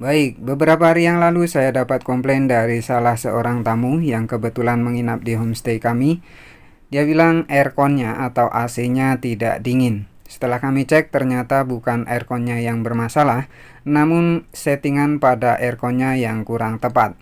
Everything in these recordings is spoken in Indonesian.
Baik, beberapa hari yang lalu saya dapat komplain dari salah seorang tamu yang kebetulan menginap di homestay kami. Dia bilang airconnya atau AC-nya tidak dingin. Setelah kami cek, ternyata bukan airconnya yang bermasalah, namun settingan pada airconnya yang kurang tepat.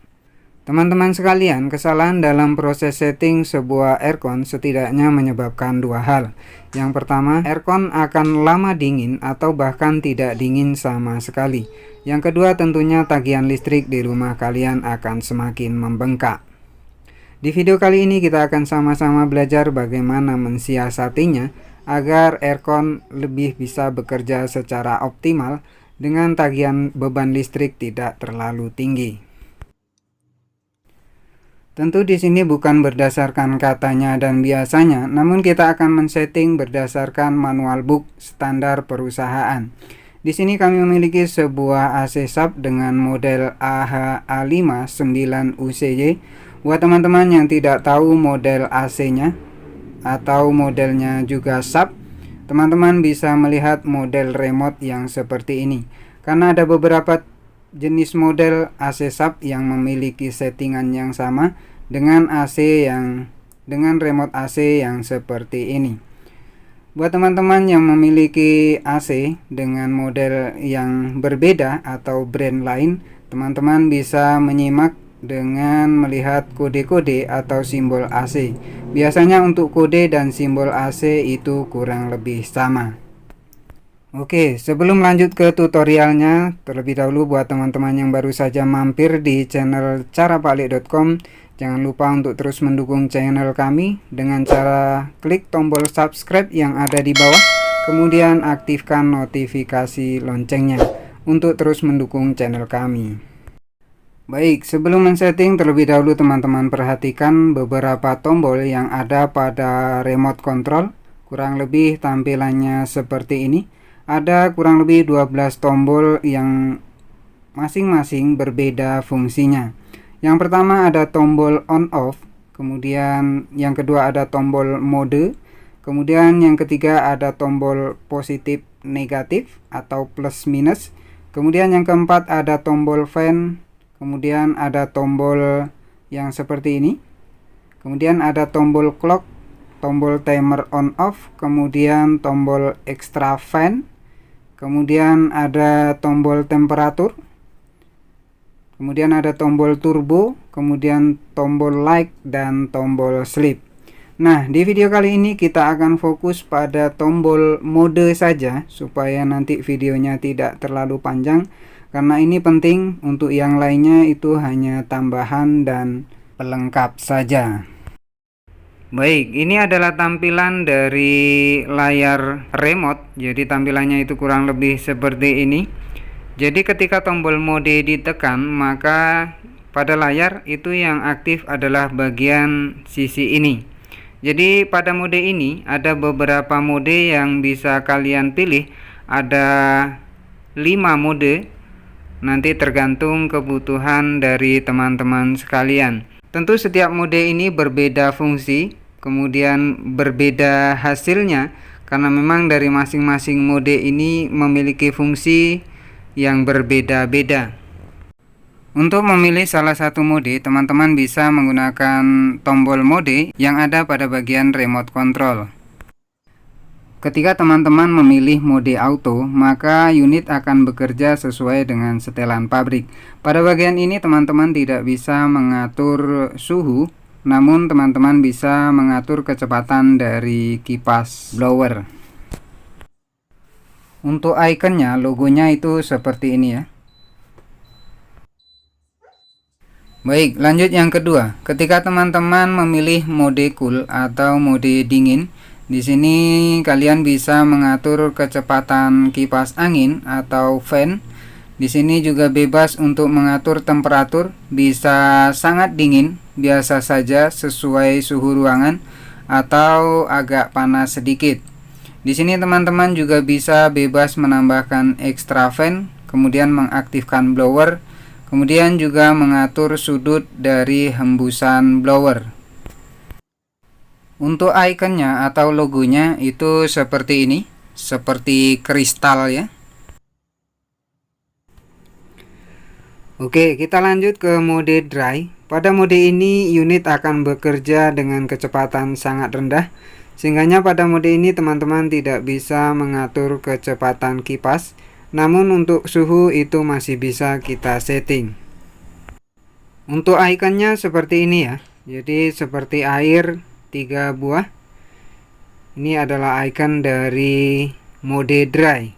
Teman-teman sekalian, kesalahan dalam proses setting sebuah aircon setidaknya menyebabkan dua hal. Yang pertama, aircon akan lama dingin atau bahkan tidak dingin sama sekali. Yang kedua, tentunya tagihan listrik di rumah kalian akan semakin membengkak. Di video kali ini kita akan sama-sama belajar bagaimana mensiasatinya agar aircon lebih bisa bekerja secara optimal dengan tagihan beban listrik tidak terlalu tinggi. Tentu di sini bukan berdasarkan katanya dan biasanya, namun kita akan men-setting berdasarkan manual book standar perusahaan. Di sini kami memiliki sebuah AC sub dengan model AHA5-9UCY. Buat teman-teman yang tidak tahu model AC-nya atau modelnya juga sub, teman-teman bisa melihat model remote yang seperti ini. Karena ada beberapa jenis model AC sub yang memiliki settingan yang sama dengan remote AC yang seperti ini. Buat teman-teman yang memiliki AC dengan model yang berbeda atau brand lain, teman-teman bisa menyimak dengan melihat kode-kode atau simbol AC. Biasanya untuk kode dan simbol AC itu kurang lebih sama. Oke, sebelum lanjut ke tutorialnya, terlebih dahulu buat teman-teman yang baru saja mampir di channel carapaklik.com, jangan lupa untuk terus mendukung channel kami dengan cara klik tombol subscribe yang ada di bawah, kemudian aktifkan notifikasi loncengnya untuk terus mendukung channel kami. Baik, sebelum men-setting terlebih dahulu teman-teman perhatikan beberapa tombol yang ada pada remote control. Kurang lebih tampilannya seperti ini. Ada kurang lebih 12 tombol yang masing-masing berbeda fungsinya. Yang pertama ada tombol on off, kemudian yang kedua ada tombol mode, kemudian yang ketiga ada tombol positif negatif atau plus minus, kemudian yang keempat ada tombol fan, kemudian ada tombol yang seperti ini, kemudian ada tombol clock, tombol timer on off, kemudian tombol extra fan, kemudian ada tombol temperatur, kemudian ada tombol turbo, kemudian tombol light dan tombol sleep. Nah, di video kali ini kita akan fokus pada tombol mode saja supaya nanti videonya tidak terlalu panjang, karena ini penting. Untuk yang lainnya itu hanya tambahan dan pelengkap saja. Baik, ini adalah tampilan dari layar remote. Jadi tampilannya itu kurang lebih seperti ini. Jadi ketika tombol mode ditekan, maka pada layar itu yang aktif adalah bagian sisi ini. Jadi pada mode ini ada beberapa mode yang bisa kalian pilih. Ada 5 mode, nanti tergantung kebutuhan dari teman-teman sekalian. Tentu setiap mode ini berbeda fungsi, kemudian berbeda hasilnya, karena memang dari masing-masing mode ini memiliki fungsi yang berbeda-beda. Untuk memilih salah satu mode, teman-teman bisa menggunakan tombol mode yang ada pada bagian remote control. Ketika teman-teman memilih mode auto, maka unit akan bekerja sesuai dengan setelan pabrik. Pada bagian ini teman-teman tidak bisa mengatur suhu, namun teman-teman bisa mengatur kecepatan dari kipas blower. Untuk ikonnya, logonya itu seperti ini ya. Baik, lanjut yang kedua. Ketika teman-teman memilih mode cool atau mode dingin, di sini kalian bisa mengatur kecepatan kipas angin atau fan. Di sini juga bebas untuk mengatur temperatur, bisa sangat dingin, biasa saja sesuai suhu ruangan, atau agak panas sedikit. Di sini teman-teman juga bisa bebas menambahkan extra fan, kemudian mengaktifkan blower, kemudian juga mengatur sudut dari hembusan blower. Untuk ikonnya atau logonya itu seperti ini, seperti kristal ya. Oke, kita lanjut ke mode dry. Pada mode ini unit akan bekerja dengan kecepatan sangat rendah, sehingga pada mode ini teman-teman tidak bisa mengatur kecepatan kipas. Namun untuk suhu itu masih bisa kita setting. Untuk ikonnya seperti ini ya. Jadi seperti air 3 buah. Ini adalah icon dari mode dry.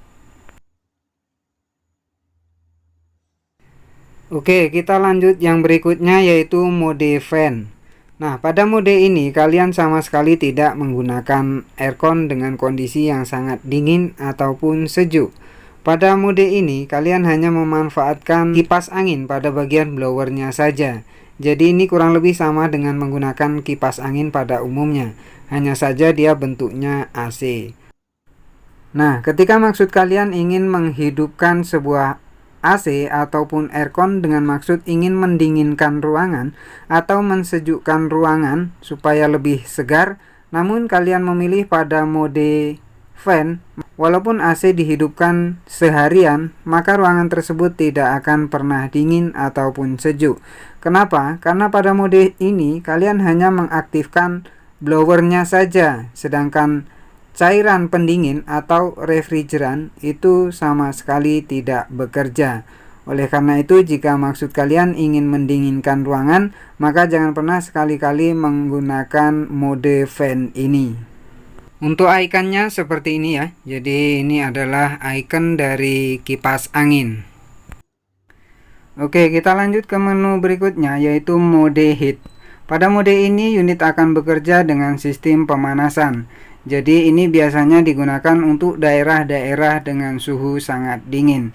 Oke, kita lanjut yang berikutnya yaitu mode fan. Nah, pada mode ini kalian sama sekali tidak menggunakan aircon dengan kondisi yang sangat dingin ataupun sejuk. Pada mode ini kalian hanya memanfaatkan kipas angin pada bagian blowernya saja. Jadi ini kurang lebih sama dengan menggunakan kipas angin pada umumnya. Hanya saja dia bentuknya AC. Nah, ketika maksud kalian ingin menghidupkan sebuah AC ataupun aircon dengan maksud ingin mendinginkan ruangan atau mensejukkan ruangan supaya lebih segar, namun kalian memilih pada mode fan, walaupun AC dihidupkan seharian, maka ruangan tersebut tidak akan pernah dingin ataupun sejuk. Kenapa? Karena pada mode ini kalian hanya mengaktifkan blowernya saja, sedangkan cairan pendingin atau refrigeran itu sama sekali tidak bekerja. Oleh karena itu, jika maksud kalian ingin mendinginkan ruangan, maka jangan pernah sekali-kali menggunakan mode fan ini. Untuk ikonnya seperti ini ya. Jadi ini adalah icon dari kipas angin. Oke, kita lanjut ke menu berikutnya yaitu mode heat. Pada mode ini unit akan bekerja dengan sistem pemanasan. Jadi ini biasanya digunakan untuk daerah-daerah dengan suhu sangat dingin.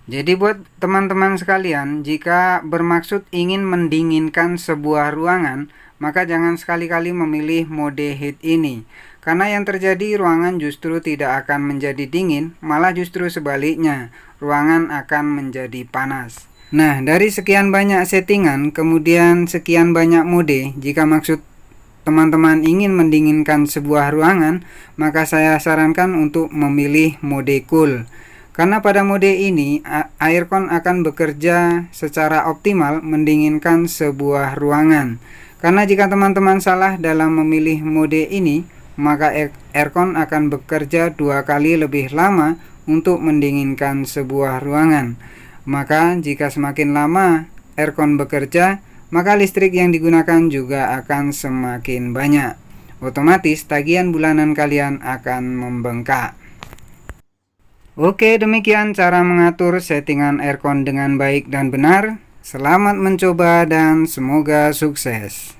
Jadi buat teman-teman sekalian, jika bermaksud ingin mendinginkan sebuah ruangan, maka jangan sekali-kali memilih mode heat ini. Karena yang terjadi, ruangan justru tidak akan menjadi dingin, malah justru sebaliknya, ruangan akan menjadi panas. Nah, dari sekian banyak settingan, kemudian sekian banyak mode, jika maksud teman-teman ingin mendinginkan sebuah ruangan, maka saya sarankan untuk memilih mode cool. Karena pada mode ini, aircon akan bekerja secara optimal mendinginkan sebuah ruangan. Karena jika teman-teman salah dalam memilih mode ini, maka aircon akan bekerja 2 kali lebih lama untuk mendinginkan sebuah ruangan. Maka jika semakin lama aircon bekerja, maka listrik yang digunakan juga akan semakin banyak. Otomatis tagihan bulanan kalian akan membengkak. Oke, demikian cara mengatur settingan aircon dengan baik dan benar. Selamat mencoba dan semoga sukses.